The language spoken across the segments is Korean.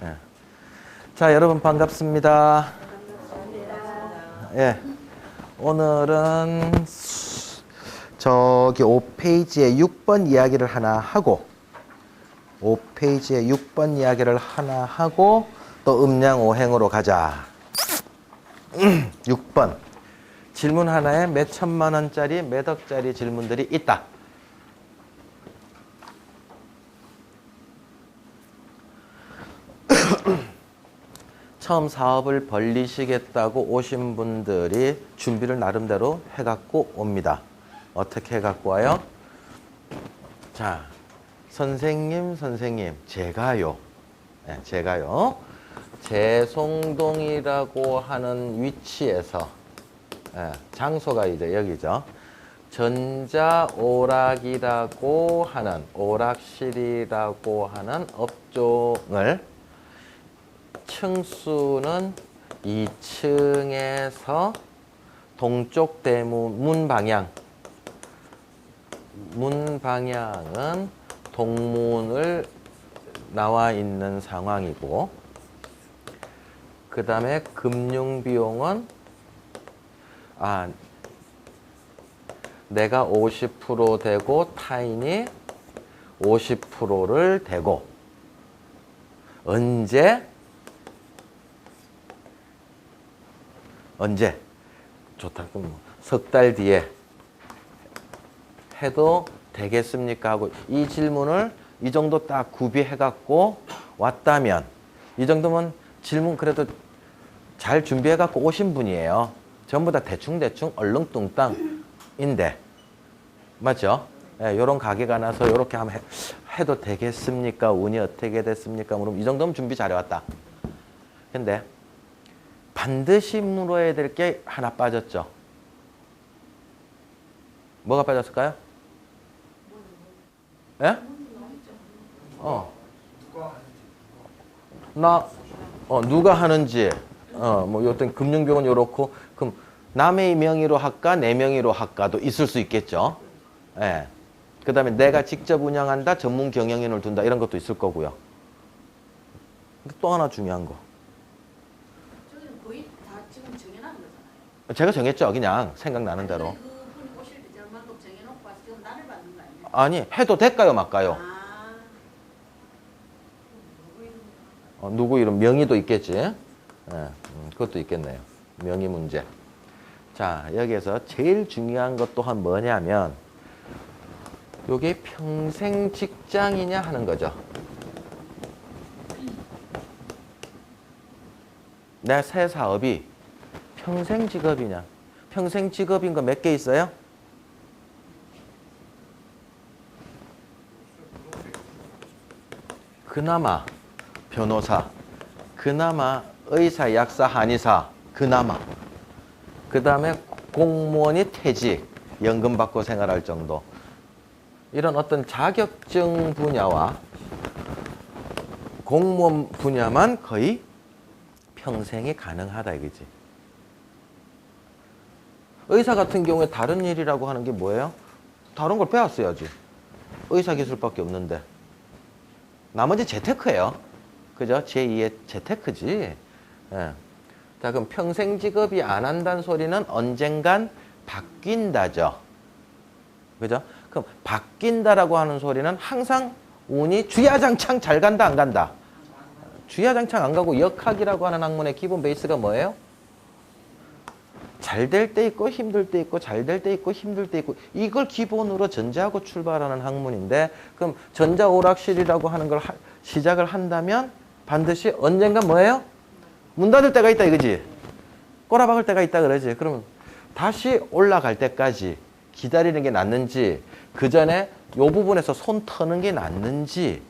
예. 자, 여러분 반갑습니다. 예. 오늘은 저기 5페이지에 6번 이야기를 하나 하고 5페이지에 6번 이야기를 하나 하고 또 음양오행으로 가자. 6번. 질문 하나에 몇 천만 원짜리, 몇 억짜리 질문들이 있다. 처음 사업을 벌리시겠다고 오신 분들이 준비를 나름대로 해갖고 옵니다. 어떻게 해갖고 와요? 자, 선생님, 제가요. 네, 제가요. 재송동이라고 하는 위치에서, 네, 장소가 이제 여기죠. 전자오락이라고 하는, 오락실이라고 하는 업종을 층수는 2층에서 동쪽 대문 문 방향은 동문을 나와 있는 상황이고, 그 다음에 금융비용은 내가 50% 되고 타인이 50%를 대고, 언제 좋다. 그럼 석 달 뒤에 해도 되겠습니까? 하고 이 질문을 이 정도 딱 구비해갖고 왔다면, 이 정도면 질문 그래도 잘 준비해갖고 오신 분이에요. 전부 다 대충 얼렁뚱땅인데, 맞죠? 예, 요런 가게가 나서 요렇게 하면 해도 되겠습니까? 운이 어떻게 됐습니까? 그럼 이 정도면 준비 잘해왔다. 근데 반드시 물어야 될 게 하나 빠졌죠. 뭐가 빠졌을까요? 예? 누가 하는지, 뭐, 요땐 금융비용은 요렇고, 그럼 남의 명의로 할까, 내 명의로 할까도 있을 수 있겠죠. 예. 그 다음에 내가 직접 운영한다, 전문 경영인을 둔다, 이런 것도 있을 거고요. 근데 또 하나 중요한 거. 저기는 거의 다 지금 정해놓은 거잖아요. 제가 정했죠. 그냥 생각나는 대로. 그분이 오실 때 저만큼 정해놓고 와서 지금 난을 받는 거 아니에요? 아니, 해도 될까요, 말까요? 누구 이름, 명의도 있겠지. 예, 그것도 있겠네요. 명의 문제. 자, 여기에서 제일 중요한 것 또한 뭐냐면, 요게 평생 직장이냐 하는 거죠. 내 새 사업이 평생 직업이냐. 평생 직업인 거 몇 개 있어요? 그나마 변호사, 그나마 의사, 약사, 한의사, 그나마. 그 다음에 공무원이 퇴직, 연금 받고 생활할 정도. 이런 어떤 자격증 분야와 공무원 분야만 거의 평생이 가능하다 이거지. 의사 같은 경우에 다른 일이라고 하는 게 뭐예요? 다른 걸 배웠어야지. 의사 기술밖에 없는데. 나머지 재테크예요. 그죠? 제2의 재테크지. 예. 자, 그럼 평생 직업이 안 한다는 소리는 언젠간 바뀐다죠. 그죠? 그럼 바뀐다라고 하는 소리는 항상 운이 주야장창 잘 간다, 안 간다? 주야장창 안 가고 역학이라고 하는 학문의 기본 베이스가 뭐예요? 잘 될 때 있고 힘들 때 있고 잘 될 때 있고 힘들 때 있고, 이걸 기본으로 전제하고 출발하는 학문인데, 그럼 전자오락실이라고 하는 걸 시작을 한다면 반드시 언젠가 뭐예요? 문 닫을 때가 있다 이거지. 꼬라박을 때가 있다 그러지. 그러면 다시 올라갈 때까지 기다리는 게 낫는지, 그 전에 요 부분에서 손 터는 게 낫는지.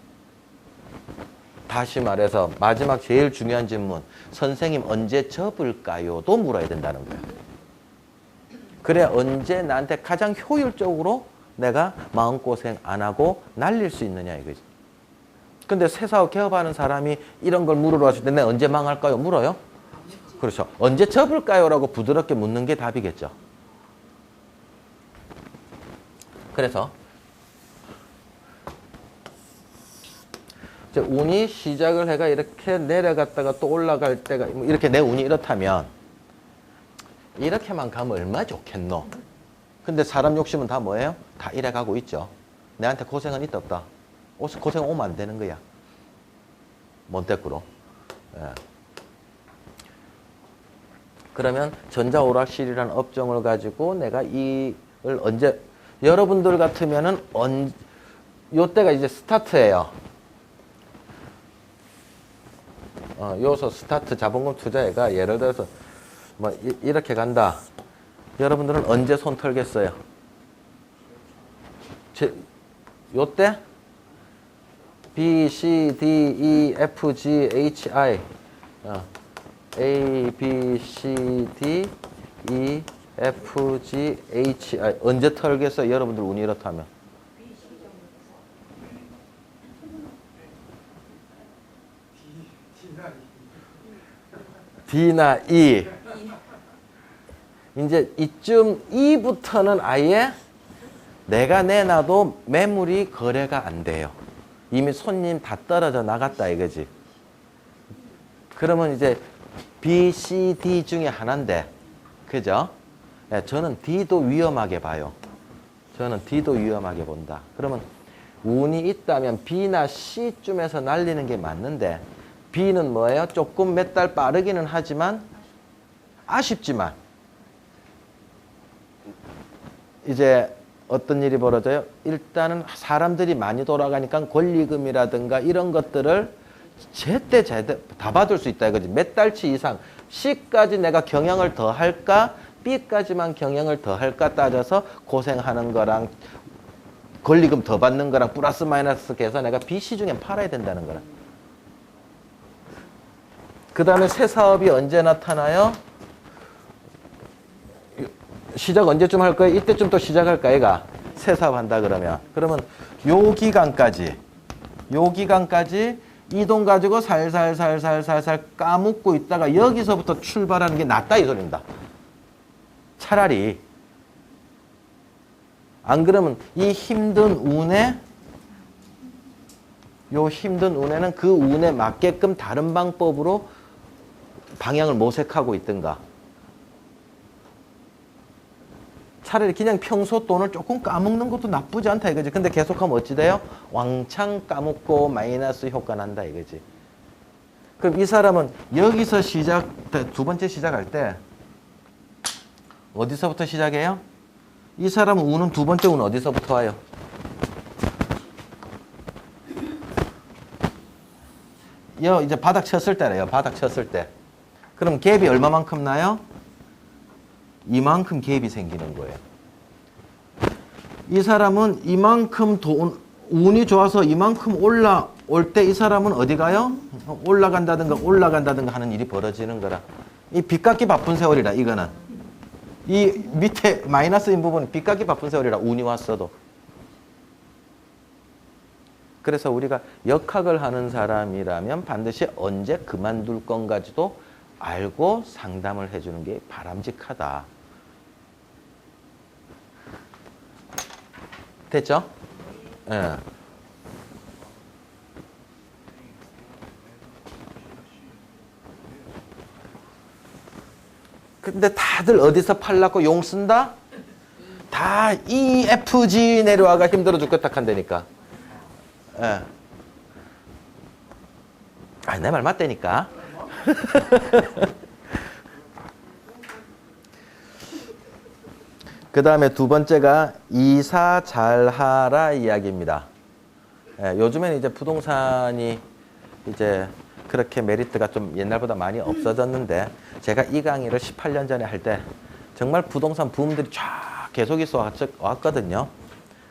다시 말해서 마지막 제일 중요한 질문, 선생님 언제 접을까요?도 물어야 된다는 거예요. 그래 언제 나한테 가장 효율적으로 내가 마음고생 안 하고 날릴 수 있느냐 이거지. 근데 새 사업 개업하는 사람이 이런 걸 물으러 왔을 때 내가 언제 망할까요? 물어요? 그렇죠. 언제 접을까요? 라고 부드럽게 묻는 게 답이겠죠. 그래서 이제 운이 시작을 해가 이렇게 내려갔다가 또 올라갈 때가 뭐 이렇게 내 운이 이렇다면 이렇게만 가면 얼마나 좋겠노. 근데 사람 욕심은 다 뭐예요? 다 이래 가고 있죠. 내한테 고생은 있다 없다. 고생 오면 안 되는 거야. 몬테꾸로. 예. 그러면 전자오락실이라는 업종을 가지고 내가 이걸 언제, 여러분들 같으면은 요때가 이제 스타트예요. 요소 스타트 자본금 투자회가 예를 들어서 뭐 이렇게 간다. 여러분들은 언제 손 털겠어요? 요때? B, C, D, E, F, G, H, I. A, B, C, D, E, F, G, H, I. 언제 털겠어요? 여러분들 운이 이렇다면. D나 E. 이제 이쯤 E부터는 아예 내가 내놔도 매물이 거래가 안 돼요. 이미 손님 다 떨어져 나갔다 이거지. 그러면 이제 B, C, D 중에 하나인데, 그죠? 네, 저는 D도 위험하게 봐요. 저는 D도 위험하게 본다. 그러면 운이 있다면 B나 C쯤에서 날리는 게 맞는데, B는 뭐예요? 조금 몇 달 빠르기는 하지만 아쉽지만 이제 어떤 일이 벌어져요? 일단은 사람들이 많이 돌아가니까 권리금이라든가 이런 것들을 제때 다 받을 수 있다 이거지. 몇 달치 이상 C까지 내가 경영을 더 할까? B까지만 경영을 더 할까 따져서 고생하는 거랑 권리금 더 받는 거랑 플러스 마이너스 해서 내가 B, C 중에 팔아야 된다는 거라. 그 다음에 새 사업이 언제 나타나요? 시작 언제쯤 할 거예요? 이때쯤 또 시작할까, 얘가? 새 사업 한다 그러면. 그러면 요 기간까지 이 돈 가지고 살살살살살살 까먹고 있다가 여기서부터 출발하는 게 낫다 이 소리입니다. 차라리. 안 그러면 이 힘든 운에 그 운에 맞게끔 다른 방법으로 방향을 모색하고 있든가. 차라리 그냥 평소 돈을 조금 까먹는 것도 나쁘지 않다 이거지. 근데 계속하면 어찌 돼요? 왕창 까먹고 마이너스 효과 난다 이거지. 그럼 이 사람은 여기서 두 번째 시작할 때 어디서부터 시작해요? 이 사람은 운은 두 번째 운은 어디서부터 와요? 이제 바닥 쳤을 때래요. 바닥 쳤을 때. 그럼 갭이 얼마만큼 나요? 이만큼 갭이 생기는 거예요. 이 사람은 이만큼 운이 좋아서 이만큼 올라올 때 이 사람은 어디 가요? 올라간다든가 하는 일이 벌어지는 거라. 이 빚갚기 바쁜 세월이라 이거는. 이 밑에 마이너스인 부분은 빚갚기 바쁜 세월이라 운이 왔어도. 그래서 우리가 역학을 하는 사람이라면 반드시 언제 그만둘 건가지도 알고 상담을 해주는 게 바람직하다. 됐죠? 예. 근데 다들 어디서 팔라고 용 쓴다? 다 EFG 내려와가 힘들어 죽겠다 한다니까. 예. 내 말 맞다니까. 그 다음에 두 번째가 이사 잘하라 이야기입니다. 예, 요즘에는 이제 부동산이 이제 그렇게 메리트가 좀 옛날보다 많이 없어졌는데 제가 이 강의를 18년 전에 할 때 정말 부동산 붐들이 쫙 계속 있어 왔거든요.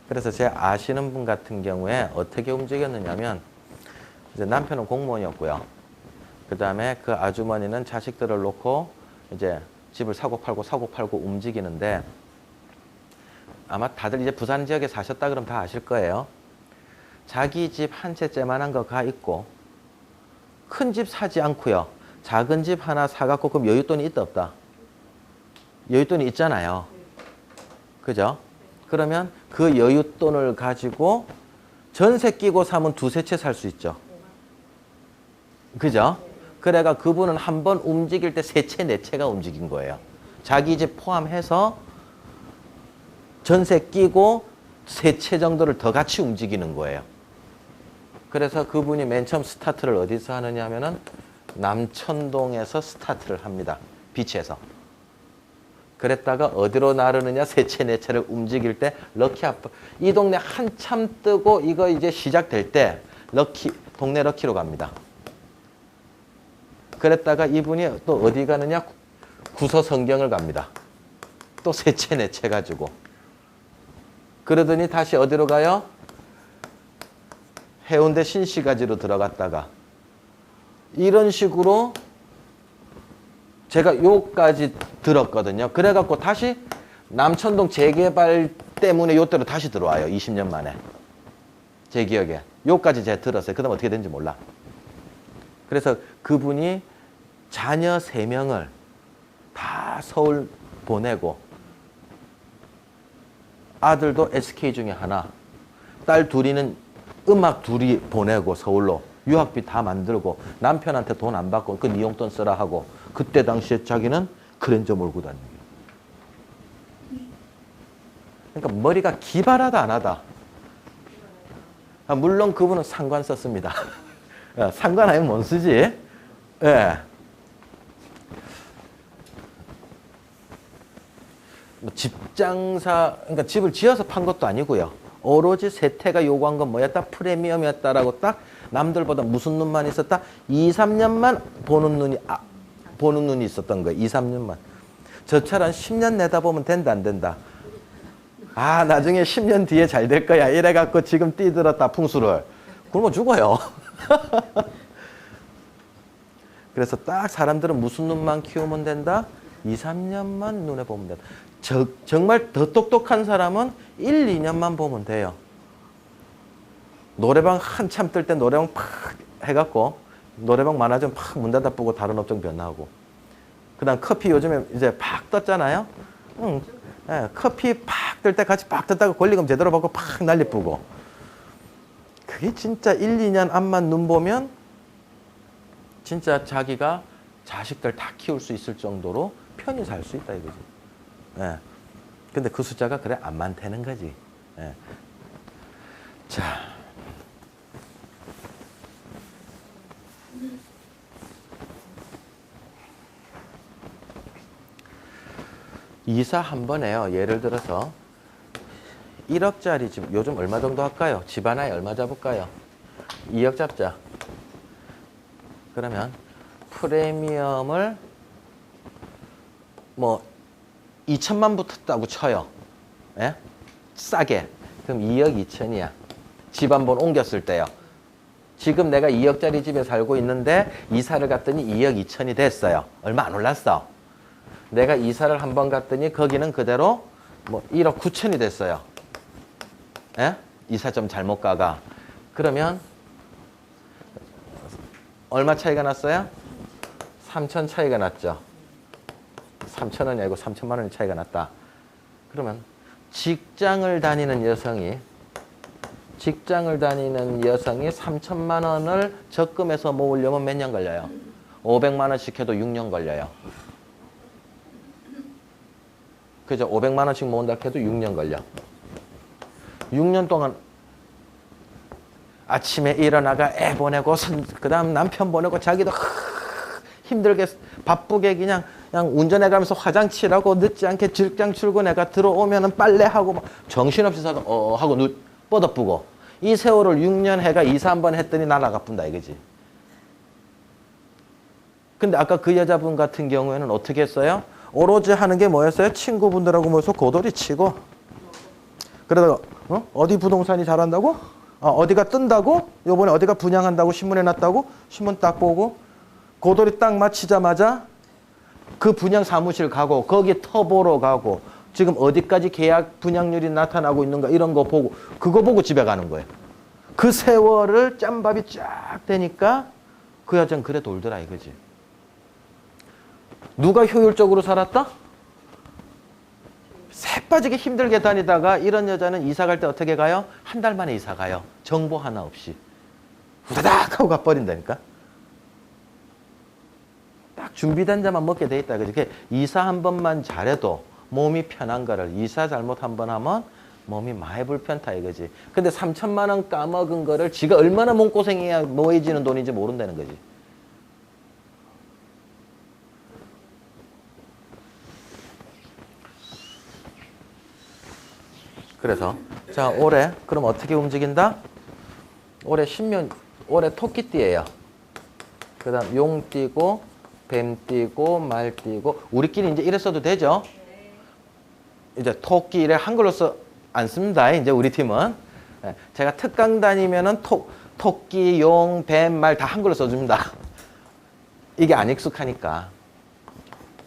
그래서 제 아시는 분 같은 경우에 어떻게 움직였느냐면 이제 남편은 공무원이었고요. 그 다음에 그 아주머니는 자식들을 놓고 이제 집을 사고 팔고 움직이는데 아마 다들 이제 부산 지역에 사셨다 그러면 다 아실 거예요. 자기 집 한 채째만한 거 가 있고 큰 집 사지 않고요. 작은 집 하나 사갖고 그럼 여윳돈이 있다 없다? 여윳돈이 있잖아요. 그죠? 그러면 그 여윳돈을 가지고 전세 끼고 사면 두세 채 살 수 있죠. 그죠? 그래가 그분은 한 번 움직일 때 세 채, 네 채가 움직인 거예요. 자기 집 포함해서 전세 끼고 세 채 정도를 더 같이 움직이는 거예요. 그래서 그분이 맨 처음 스타트를 어디서 하느냐 하면은 남천동에서 스타트를 합니다. 비치에서. 그랬다가 어디로 나르느냐, 세 채, 네 채를 움직일 때 럭키 아빠. 이 동네 한참 뜨고 이거 이제 시작될 때 럭키, 동네 럭키로 갑니다. 그랬다가 이분이 또 어디 가느냐, 구서성경을 갑니다. 또 세 채, 네 채 가지고. 그러더니 다시 어디로 가요? 해운대 신시가지로 들어갔다가 이런 식으로 제가 요까지 들었거든요. 그래갖고 다시 남천동 재개발 때문에 요때로 다시 들어와요. 20년 만에. 제 기억에. 요까지 제가 들었어요. 그 다음 어떻게 된지 몰라. 그래서 그분이 자녀 3명을 다 서울 보내고 아들도 SK 중에 하나, 딸 둘이는 음악 둘이 보내고 서울로 유학비 다 만들고 남편한테 돈 안 받고 그 네 용돈 쓰라 하고 그때 당시에 자기는 그랜저 몰고 다니는 거예요. 그러니까 머리가 기발하다 안 하다. 물론 그분은 상관 썼습니다. 상관 아니면 뭔 쓰지? 예. 집장사, 그러니까 집을 지어서 판 것도 아니고요. 오로지 세태가 요구한 건 뭐였다? 프리미엄이었다라고 딱 남들보다 무슨 눈만 있었다? 2, 3년만 보는 눈이 있었던 거예요. 2, 3년만. 저처럼 10년 내다보면 된다, 안 된다? 아, 나중에 10년 뒤에 잘 될 거야. 이래갖고 지금 뛰들었다, 풍수를. 굶어 죽어요. 그래서 딱 사람들은 무슨 눈만 키우면 된다? 2, 3년만 눈에 보면 된다. 정말 더 똑똑한 사람은 1, 2년만 보면 돼요. 노래방 한참 뜰 때 노래방 팍 해갖고 노래방 많아지면 팍 문 닫아보고 다른 업종 변화하고 그 다음 커피 요즘에 이제 팍 떴잖아요. 예, 커피 팍 뜰 때 같이 팍 떴다가 권리금 제대로 받고 팍 난리 뿌고 그게 진짜 1, 2년 앞만 눈 보면 진짜 자기가 자식들 다 키울 수 있을 정도로 편히 살 수 있다 이거지. 예. 근데 그 숫자가 그래 안 많다는 거지. 예. 자. 이사 한 번 해요. 예를 들어서 1억짜리 집 요즘 얼마 정도 할까요? 집 하나에 얼마 잡을까요? 2억 잡자. 그러면 프리미엄을 뭐 2천만 붙었다고 쳐요. 예? 싸게. 그럼 2억 2천이야. 집 한 번 옮겼을 때요. 지금 내가 2억짜리 집에 살고 있는데 이사를 갔더니 2억 2천이 됐어요. 얼마 안 올랐어. 내가 이사를 한 번 갔더니 거기는 그대로 뭐 1억 9천이 됐어요. 예? 이사 좀 잘못 가가. 그러면 얼마 차이가 났어요? 3천 차이가 났죠. 3천 원이 아니고 3천만 원의 차이가 났다. 그러면 직장을 다니는 여성이 3천만 원을 적금해서 모으려면 몇 년 걸려요? 500만 원씩 해도 6년 걸려요. 그죠? 500만 원씩 모은다 해도 6년 걸려. 6년 동안 아침에 일어나가 애 보내고 그 다음 남편 보내고 자기도 힘들게 바쁘게 그냥 운전해가면서 화장 칠하고 늦지 않게 직장 출근해가 들어오면은 빨래하고 막 정신없이 사도 하고 뻗어쁘고 이 세월을 6년 해가 이사 한 번 했더니 날아가뿐다 이거지. 근데 아까 그 여자분 같은 경우에는 어떻게 했어요? 오로지 하는 게 뭐였어요? 친구분들하고 모여서 고돌이 치고 그러다가 어디 부동산이 잘한다고? 어디가 뜬다고? 요번에 어디가 분양한다고 신문에 났다고? 신문 딱 보고 고돌이 딱 마치자마자 그 분양 사무실 가고 거기 터보러 가고 지금 어디까지 계약 분양률이 나타나고 있는가 이런 거 보고 그거 보고 집에 가는 거예요. 그 세월을 짬밥이 쫙 되니까 그 여자는 그래 돌더라 이거지. 누가 효율적으로 살았다? 새빠지게 힘들게 다니다가 이런 여자는 이사 갈 때 어떻게 가요? 한 달 만에 이사 가요. 정보 하나 없이. 후다닥 하고 가버린다니까. 준비된 자만 먹게 돼 있다. 그렇게 이사 한 번만 잘해도 몸이 편한 거를 이사 잘못 한 번 하면 몸이 많이 불편타 이거지. 근데 3천만 원 까먹은 거를 지가 얼마나 몸고생해야 모아지는 돈인지 모른다는 거지. 그래서 자 올해 그럼 어떻게 움직인다? 올해 신묘 올해 토끼띠예요. 그다음 용 띠고 뱀 띠고 말 띠고 우리끼리 이제 이래 써도 되죠? 이제 토끼 이래 한글로 써 안 씁니다. 이제 우리 팀은 제가 특강 다니면은 토끼, 용, 뱀, 말 다 한글로 써줍니다. 이게 안 익숙하니까.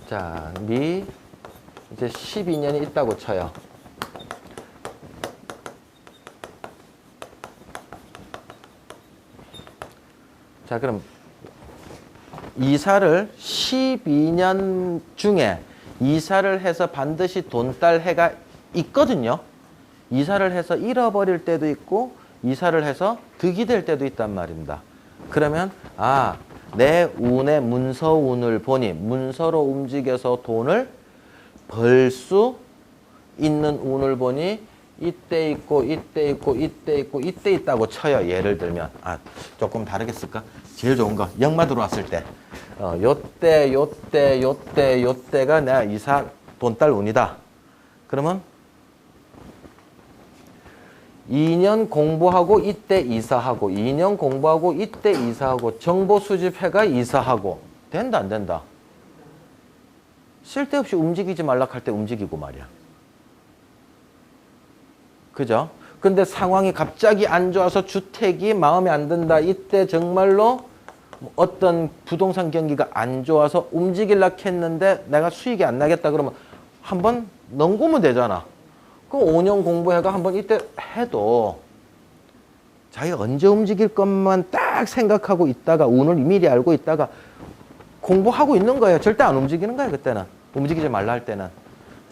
자, 미 이제 12년이 있다고 쳐요. 자, 그럼 이사를 12년 중에 이사를 해서 반드시 돈 딸 해가 있거든요. 이사를 해서 잃어버릴 때도 있고 이사를 해서 득이 될 때도 있단 말입니다. 그러면 내 운의 문서운을 보니 문서로 움직여서 돈을 벌 수 있는 운을 보니 이때 있고 이때 있고 이때 있고 이때 있다고 쳐요. 예를 들면 조금 다르겠을까? 제일 좋은 거 역마 들어왔을 때 요때 요때 요때 요때가 내가 이사 돈 딸 운이다. 그러면 2년 공부하고 이때 이사하고 2년 공부하고 이때 이사하고 정보 수집해가 이사하고 된다 안 된다? 쓸데없이 움직이지 말라 할 때 움직이고 말이야. 그죠? 근데 상황이 갑자기 안 좋아서 주택이 마음에 안 든다. 이때 정말로 어떤 부동산 경기가 안 좋아서 움직일라 했는데 내가 수익이 안 나겠다 그러면 한번 넘기면 되잖아. 그럼 5년 공부해가 한번 이때 해도 자기가 언제 움직일 것만 딱 생각하고 있다가 운을 미리 알고 있다가 공부하고 있는 거예요. 절대 안 움직이는 거예요. 그때는. 움직이지 말라 할 때는.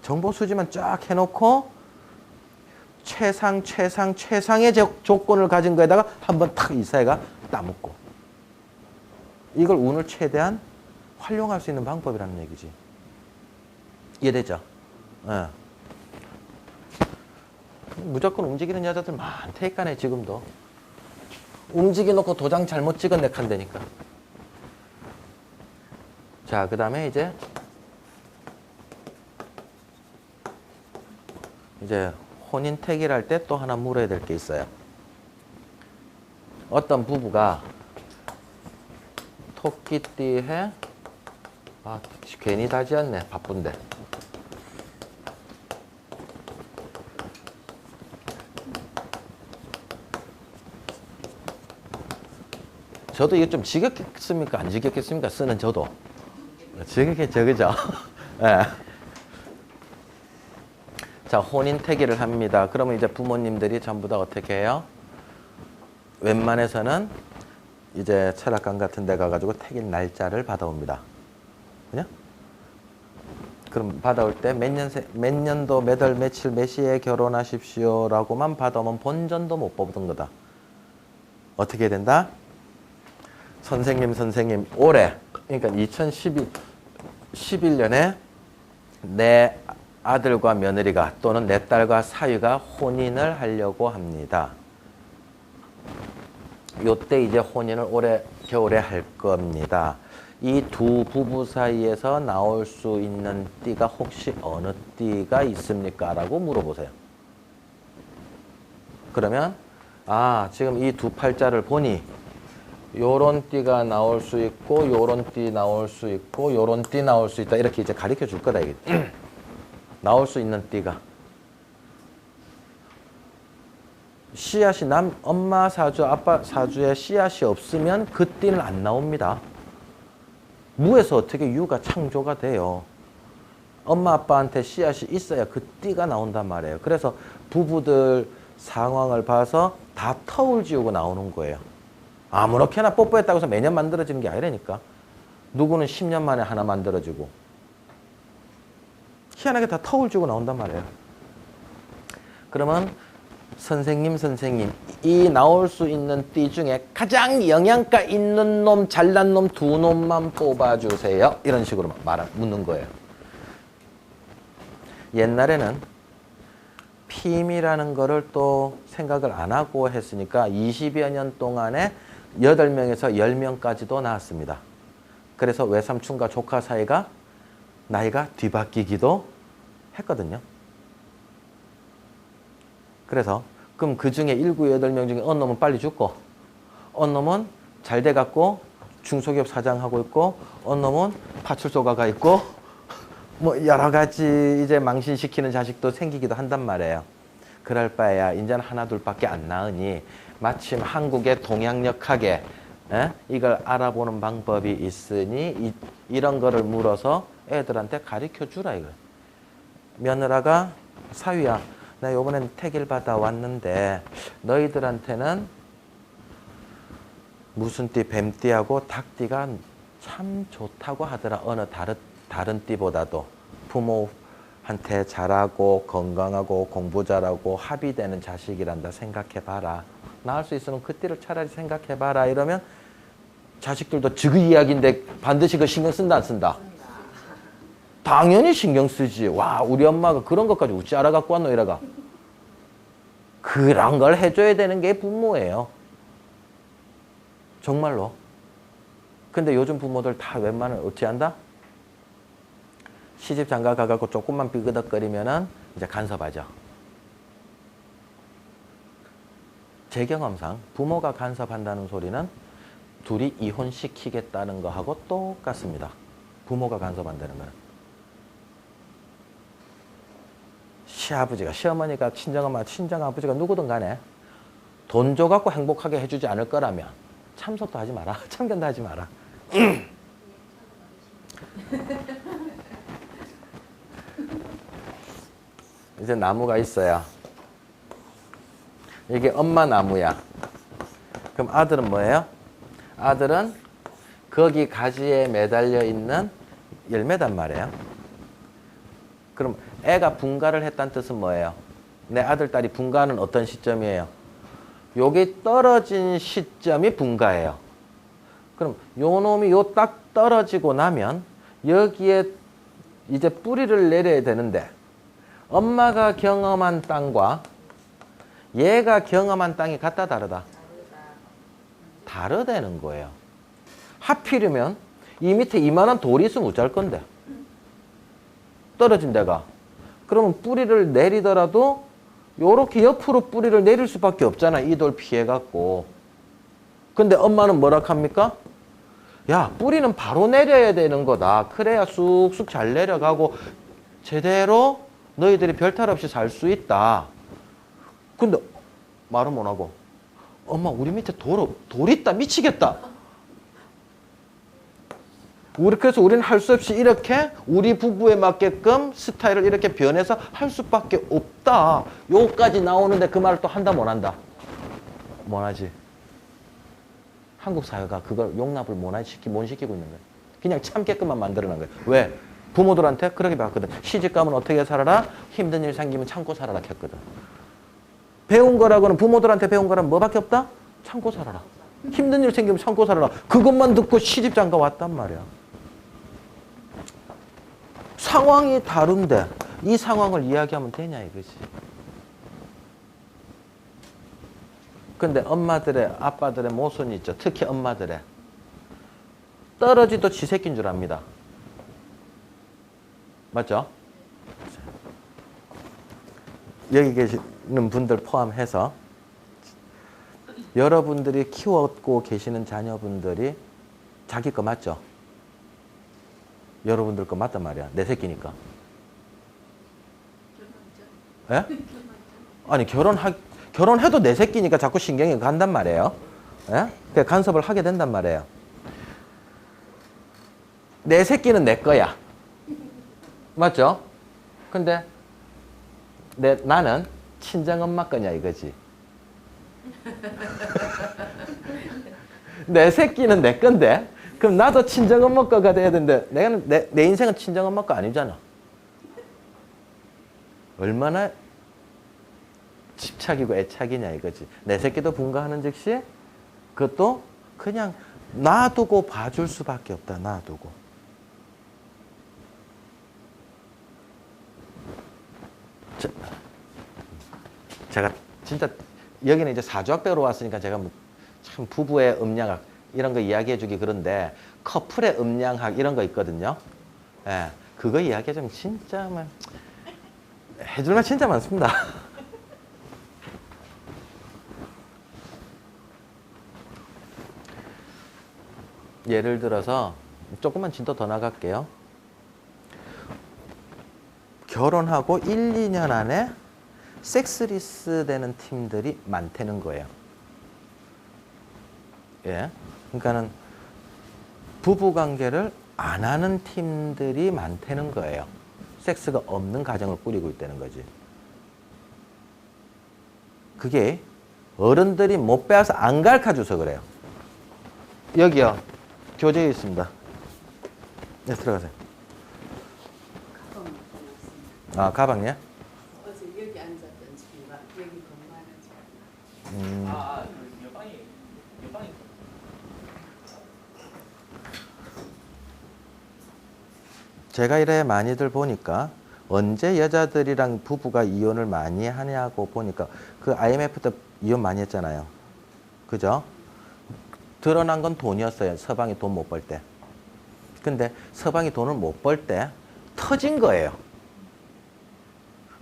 정보 수집만 쫙 해놓고 최상의 조건을 가진 거에다가 한번 탁 이사회가 따먹고. 이걸 운을 최대한 활용할 수 있는 방법이라는 얘기지. 이해되죠? 예. 무조건 움직이는 여자들 많다니까네 지금도. 움직여놓고 도장 잘못 찍었네 한다니까. 자, 그 다음에 이제 혼인 택일할 때 또 하나 물어야 될 게 있어요. 어떤 부부가 토끼띠에 괜히 다지 않네. 바쁜데. 저도 이거 좀 지겹겠습니까? 안 지겹겠습니까? 쓰는 저도. 지겹겠죠, 그죠? 네. 자, 혼인 택일을 합니다. 그러면 이제 부모님들이 전부 다 어떻게 해요? 웬만해서는 이제 철학관 같은 데 가가지고 택일 날짜를 받아옵니다. 그냥? 그럼 받아올 때 몇 년도, 몇 월, 며칠, 몇 시에 결혼하십시오 라고만 받아오면 본전도 못 뽑던 거다. 어떻게 해야 된다? 선생님, 올해, 그러니까 2011년에 내 아들과 며느리가 또는 내 딸과 사위가 혼인을 하려고 합니다. 요때 이제 혼인을 올해 겨울에 할 겁니다. 이 두 부부 사이에서 나올 수 있는 띠가 혹시 어느 띠가 있습니까? 라고 물어보세요. 그러면 지금 이 두 팔자를 보니 요런 띠가 나올 수 있고 요런 띠 나올 수 있고 요런 띠 나올 수 있다. 이렇게 이제 가르쳐 줄 거다. 이게. 나올 수 있는 띠가 씨앗이 엄마 사주, 아빠 사주에 씨앗이 없으면 그 띠는 안 나옵니다. 무에서 어떻게 유가 창조가 돼요. 엄마 아빠한테 씨앗이 있어야 그 띠가 나온단 말이에요. 그래서 부부들 상황을 봐서 다 터울 지우고 나오는 거예요. 아무렇게나 뽀뽀했다고 해서 매년 만들어지는 게 아니라니까. 누구는 10년 만에 하나 만들어지고 희한하게 다 터울 지우고 나온단 말이에요. 그러면 선생님, 이 나올 수 있는 띠 중에 가장 영양가 있는 놈, 잘난 놈 두 놈만 뽑아주세요. 이런 식으로 묻는 거예요. 옛날에는 피임이라는 거를 또 생각을 안 하고 했으니까 20여 년 동안에 8명에서 10명까지도 나왔습니다. 그래서 외삼촌과 조카 사이가 나이가 뒤바뀌기도 했거든요. 그래서 그럼 그 중에 7, 8명 중에 어느 놈은 빨리 죽고 어느 놈은 잘 돼갖고 중소기업 사장하고 있고 어느 놈은 파출소가 가 있고 뭐 여러 가지 이제 망신시키는 자식도 생기기도 한단 말이에요. 그럴 바에야 이제는 하나 둘밖에 안 나으니 마침 한국의 동양역학에 이걸 알아보는 방법이 있으니 이런 거를 물어서 애들한테 가르쳐 주라 이거예요. 며느라가 사위야 나 요번엔 택일 받아 왔는데 너희들한테는 무슨 띠 뱀띠하고 닭띠가 참 좋다고 하더라. 어느 다른 띠보다도 부모한테 잘하고 건강하고 공부 잘하고 합의되는 자식이란다 생각해봐라. 낳을 수 있으면 그 띠를 차라리 생각해봐라. 이러면 자식들도 지그 이야기인데 반드시 그 신경 쓴다 안 쓴다? 당연히 신경 쓰지. 와 우리 엄마가 그런 것까지 어찌 알아갖고 왔노 이래가. 그런 걸 해줘야 되는 게 부모예요. 정말로. 근데 요즘 부모들 다 웬만하면 어찌 한다? 시집 장가 가갖고 조금만 삐그덕거리면은 이제 간섭하죠. 제 경험상 부모가 간섭한다는 소리는 둘이 이혼시키겠다는 거하고 똑같습니다. 부모가 간섭한다는 거는. 시아버지가, 시어머니가, 친정엄마, 친정아버지가 누구든 간에 돈 줘갖고 행복하게 해주지 않을 거라면 참석도 하지 마라. 참견도 하지 마라. 이제 나무가 있어요. 이게 엄마 나무야. 그럼 아들은 뭐예요? 아들은 거기 가지에 매달려 있는 열매단 말이에요. 그럼 애가 분가를 했다는 뜻은 뭐예요? 내 아들, 딸이 분가는 어떤 시점이에요? 요게 떨어진 시점이 분가예요. 그럼 요 놈이 요 딱 떨어지고 나면 여기에 이제 뿌리를 내려야 되는데 엄마가 경험한 땅과 얘가 경험한 땅이 같다 다르다? 다르다는 거예요. 하필이면 이 밑에 이만한 돌이 있으면 어쩔 건데 떨어진 데가. 그러면 뿌리를 내리더라도 요렇게 옆으로 뿌리를 내릴 수밖에 없잖아. 이 돌 피해갖고. 근데 엄마는 뭐라 합니까? 야, 뿌리는 바로 내려야 되는 거다. 그래야 쑥쑥 잘 내려가고 제대로 너희들이 별탈 없이 살 수 있다. 근데 말은 못하고 엄마 우리 밑에 돌 있다. 미치겠다. 그래서 우리는 할 수 없이 이렇게 우리 부부에 맞게끔 스타일을 이렇게 변해서 할 수밖에 없다. 요까지 나오는데 그 말을 또 한다 못 한다? 못하지. 한국 사회가 그걸 용납을 못 시키고 있는 거예요. 그냥 참게끔만 만들어놓은 거예요. 왜? 부모들한테 그렇게 배웠거든. 시집가면 어떻게 살아라? 힘든 일 생기면 참고 살아라 했거든. 배운 거라고는 부모들한테 배운 거라면 뭐밖에 없다? 참고 살아라. 힘든 일 생기면 참고 살아라. 그것만 듣고 시집장가 왔단 말이야. 상황이 다른데 이 상황을 이야기하면 되냐 이거지. 근데 엄마들의 아빠들의 모순이 있죠. 특히 엄마들의. 떨어지도 지 새끼인 줄 압니다. 맞죠? 여기 계시는 분들 포함해서 여러분들이 키웠고 계시는 자녀분들이 자기 거 맞죠? 여러분들 거 맞단 말이야. 내 새끼니까. 예? 아니 결혼해도 내 새끼니까 자꾸 신경이 간단 말이에요. 예? 그러니까 간섭을 하게 된단 말이에요. 내 새끼는 내 거야. 맞죠? 근데 나는 친정엄마 거냐 이거지. 내 새끼는 내 건데 그럼 나도 친정엄마 거가 돼야 되는데 내 인생은 친정엄마 거 아니잖아. 얼마나 집착이고 애착이냐 이거지. 내 새끼도 분가하는 즉시 그것도 그냥 놔두고 봐줄 수밖에 없다. 놔두고. 제가 진짜 여기는 이제 사주학 배우러 왔으니까 제가 참 부부의 음양학 이런 거 이야기해주기 그런데 커플의 음양학 이런 거 있거든요. 예, 그거 이야기해주면 진짜 해줄 말 진짜 많습니다. 예를 들어서 조금만 진도 더 나갈게요. 결혼하고 1, 2년 안에 섹스리스 되는 팀들이 많다는 거예요. 예. 그러니까는 부부관계를 안 하는 팀들이 많다는 거예요. 섹스가 없는 가정을 꾸리고 있다는 거지. 그게 어른들이 못 배워서 안 가르쳐줘서 그래요. 여기요. 교재에 있습니다. 네, 들어가세요. 아, 가방이야? 어제 여기 앉았던 친구가 여기 건강하지 않나. 옆방이 제가 이래 많이들 보니까 언제 여자들이랑 부부가 이혼을 많이 하냐고 보니까 그 IMF 때 이혼 많이 했잖아요. 그죠? 드러난 건 돈이었어요. 서방이 돈 못 벌 때. 근데 서방이 돈을 못 벌 때 터진 거예요.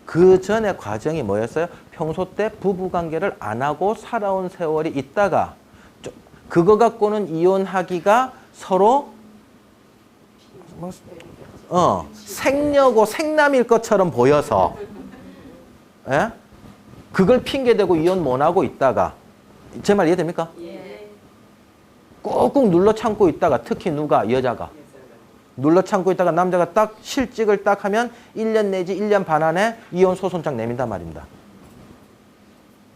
그 전에 과정이 뭐였어요? 평소 때 부부관계를 안 하고 살아온 세월이 있다가 그거 갖고는 이혼하기가 서로 생녀고 생남일 것처럼 보여서 예? 그걸 핑계대고 이혼 못하고 있다가 제 말 이해됩니까? 예. 꾹꾹 눌러 참고 있다가 특히 누가? 여자가 눌러 참고 있다가 남자가 딱 실직을 딱 하면 1년 내지 1년 반 안에 이혼 소송장 내민단 말입니다.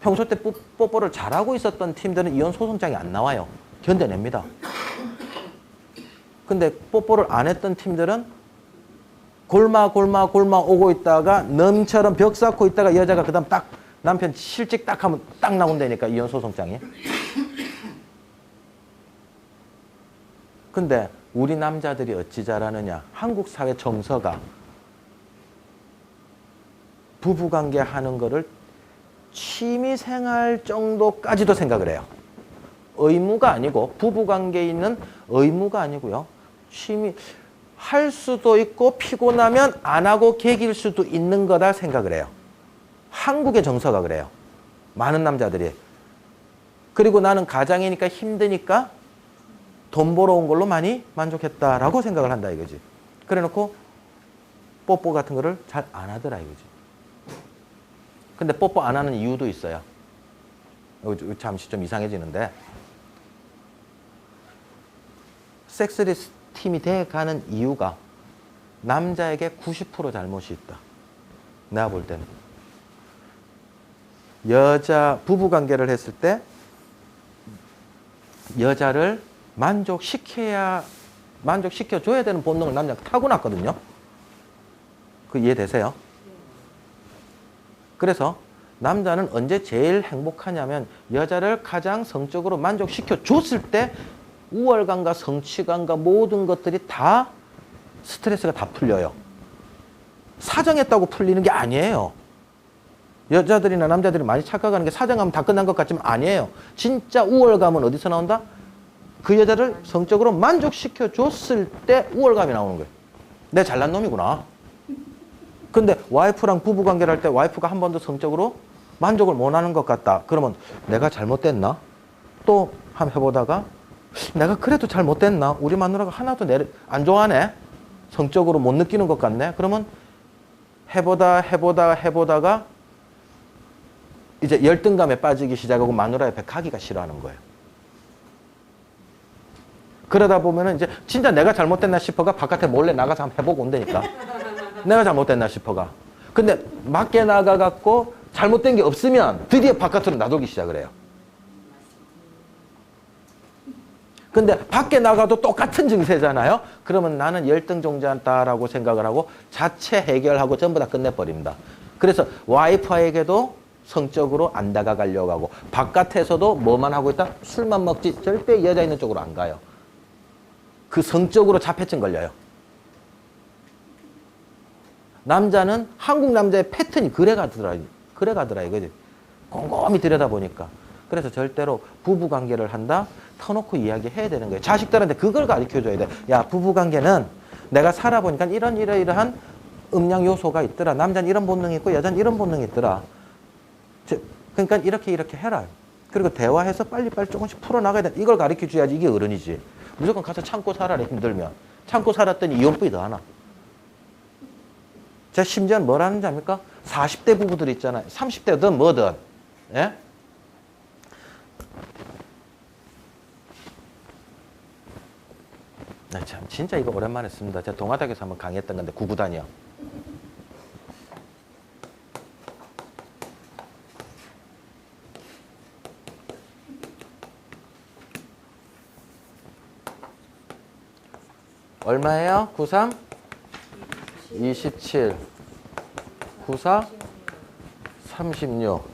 평소 때 뽀뽀를 잘하고 있었던 팀들은 이혼 소송장이 안 나와요. 견뎌냅니다. 근데 뽀뽀를 안 했던 팀들은 골마 오고 있다가 넘처럼 벽 쌓고 있다가 여자가 그 다음 딱 남편 실직 딱 하면 딱 나온다니까 이혼 소송장이. 근데 우리 남자들이 어찌 잘하느냐. 한국 사회 정서가 부부관계 하는 거를 취미생활 정도까지도 생각을 해요. 의무가 아니고 부부관계에 있는 의무가 아니고요. 취미 할 수도 있고 피곤하면 안 하고 개길 수도 있는 거다 생각을 해요. 한국의 정서가 그래요. 많은 남자들이. 그리고 나는 가장이니까 힘드니까 돈 벌어온 걸로 많이 만족했다라고 생각을 한다 이거지. 그래 놓고 뽀뽀 같은 거를 잘 안 하더라 이거지. 근데 뽀뽀 안 하는 이유도 있어요. 잠시 좀 이상해지는데 섹스리스 팀이 돼가는 이유가 남자에게 90% 잘못이 있다. 내가 볼 때는. 여자 부부관계를 했을 때 여자를 만족시켜줘야 되는 본능을 남자가 타고났거든요. 그 이해되세요? 그래서 남자는 언제 제일 행복하냐면 여자를 가장 성적으로 만족시켜줬을 때 우월감과 성취감과 모든 것들이 다 스트레스가 다 풀려요. 사정했다고 풀리는 게 아니에요. 여자들이나 남자들이 많이 착각하는 게 사정하면 다 끝난 것 같지만 아니에요. 진짜 우월감은 어디서 나온다? 그 여자를 성적으로 만족시켜줬을 때 우월감이 나오는 거예요. 내가 잘난 놈이구나. 근데 와이프랑 부부관계를 할 때 와이프가 한 번도 성적으로 만족을 못하는 것 같다. 그러면 내가 잘못됐나? 또 한번 해보다가 내가 그래도 잘못됐나? 우리 마누라가 하나도 안 좋아하네? 성적으로 못 느끼는 것 같네? 그러면 해보다가 이제 열등감에 빠지기 시작하고 마누라 옆에 가기가 싫어하는 거예요. 그러다 보면은 이제 진짜 내가 잘못됐나 싶어가 바깥에 몰래 나가서 한번 해보고 온다니까. 내가 잘못됐나 싶어가. 근데 밖에 나가갖고 잘못된 게 없으면 드디어 바깥으로 나돌기 시작을 해요. 근데 밖에 나가도 똑같은 증세잖아요. 그러면 나는 열등종자다라고 생각을 하고 자체 해결하고 전부 다 끝내버립니다. 그래서 와이프에게도 성적으로 안 다가가려고 하고 바깥에서도 뭐만 하고 있다? 술만 먹지 절대 여자 있는 쪽으로 안 가요. 그 성적으로 자폐증 걸려요. 남자는 한국 남자의 패턴이 그래가더라 이거지. 꼼꼼히 들여다보니까. 그래서 절대로 부부관계를 한다? 터놓고 이야기해야 되는 거예요. 자식들한테 그걸 가르쳐줘야 돼. 야, 부부관계는 내가 살아보니까 이러이러한 음양 요소가 있더라. 남자는 이런 본능이 있고 여자는 이런 본능이 있더라. 그러니까 이렇게 해라. 그리고 대화해서 빨리빨리 조금씩 풀어나가야 돼. 이걸 가르쳐줘야지 이게 어른이지. 무조건 가서 참고 살아라 힘들면. 참고 살았더니 이혼법이 더 하나. 제가 심지어는 뭐라는지 압니까? 40대 부부들 있잖아요. 30대든 뭐든. 예? 참 진짜 이거 오랜만에 씁니다. 제가 동아대학에서 한번 강의했던 건데 구구단이요. 얼마예요? 93? 27 94 36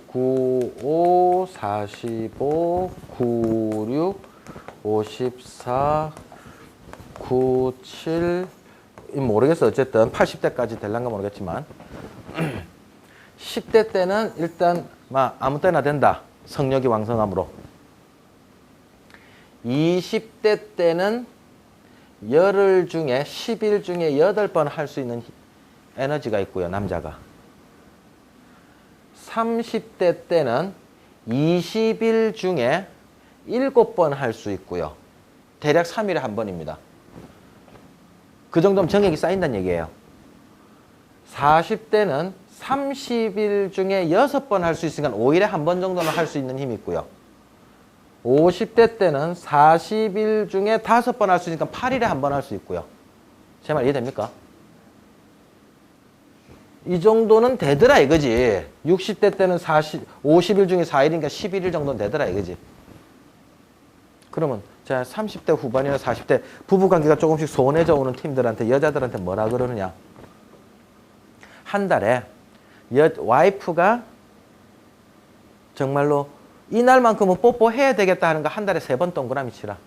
95 45 96 54 97 모르겠어. 어쨌든 80대까지 될란가 모르겠지만 10대 때는 일단 아무 때나 된다. 성욕이 왕성함으로. 20대 때는 열흘 중에 10일 중에 8번 할 수 있는 에너지가 있고요. 남자가. 30대 때는 20일 중에 7번 할 수 있고요. 대략 3일에 한 번입니다. 그 정도면 정액이 쌓인다는 얘기예요. 40대는 30일 중에 6번 할 수 있으니까 5일에 한 번 정도는 할 수 있는 힘이 있고요. 50대 때는 40일 중에 5번 할 수 있으니까 8일에 한 번 할 수 있고요. 제 말 이해됩니까? 이 정도는 되더라 이거지. 60대 때는 50일 중에 4일이니까 11일 정도는 되더라 이거지. 그러면 제가 30대 후반이나 40대 부부관계가 조금씩 소원해져 오는 팀들한테 여자들한테 뭐라 그러느냐. 한 달에 와이프가 정말로 이날만큼은 뽀뽀해야 되겠다 하는 거 한 달에 3번 동그라미 치라.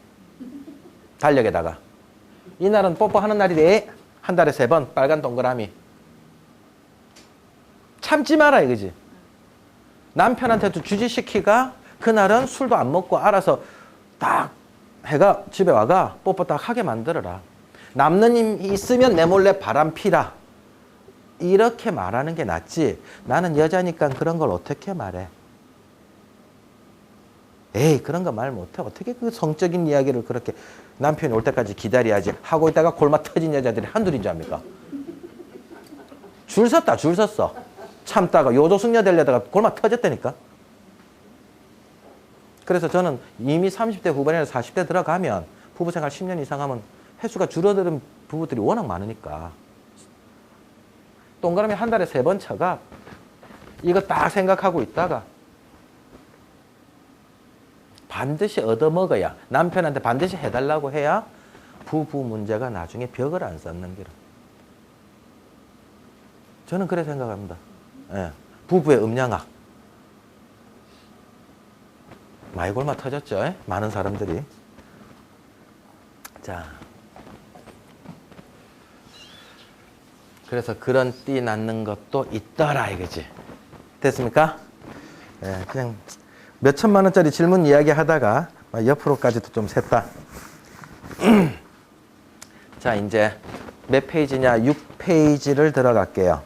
달력에다가. 이날은 뽀뽀하는 날이래. 한 달에 3번 빨간 동그라미. 참지 마라 이거지. 남편한테도 주지시키가 그날은 술도 안 먹고 알아서 딱 해가 집에 와가 뽀뽀 딱 하게 만들어라. 남는 힘이 있으면 내 몰래 바람 피라. 이렇게 말하는 게 낫지. 나는 여자니까 그런 걸 어떻게 말해. 에이 그런 거 말 못해. 어떻게 그 성적인 이야기를 그렇게 남편이 올 때까지 기다려야지 하고 있다가 골마 터진 여자들이 한둘인 줄 압니까? 줄 섰다 줄 섰어. 참다가 요조숙녀 되려다가 골마 터졌다니까. 그래서 저는 이미 30대 후반이나 40대 들어가면 부부생활 10년 이상 하면 횟수가 줄어드는 부부들이 워낙 많으니까 동그라미 한 달에 3번 쳐가 이거 딱 생각하고 있다가 반드시 얻어먹어야 남편한테 반드시 해달라고 해야 부부 문제가 나중에 벽을 안 쌓는 게라. 저는 그래 생각합니다. 예. 부부의 음양학. 많이 골마 터졌죠? 예? 많은 사람들이. 자. 그래서 그런 띠 낳는 것도 있더라 이거지. 됐습니까? 예, 그냥 몇 천만 원짜리 질문 이야기 하다가 옆으로까지도 좀 샜다. 자, 이제 몇 페이지냐? 6페이지를 들어갈게요.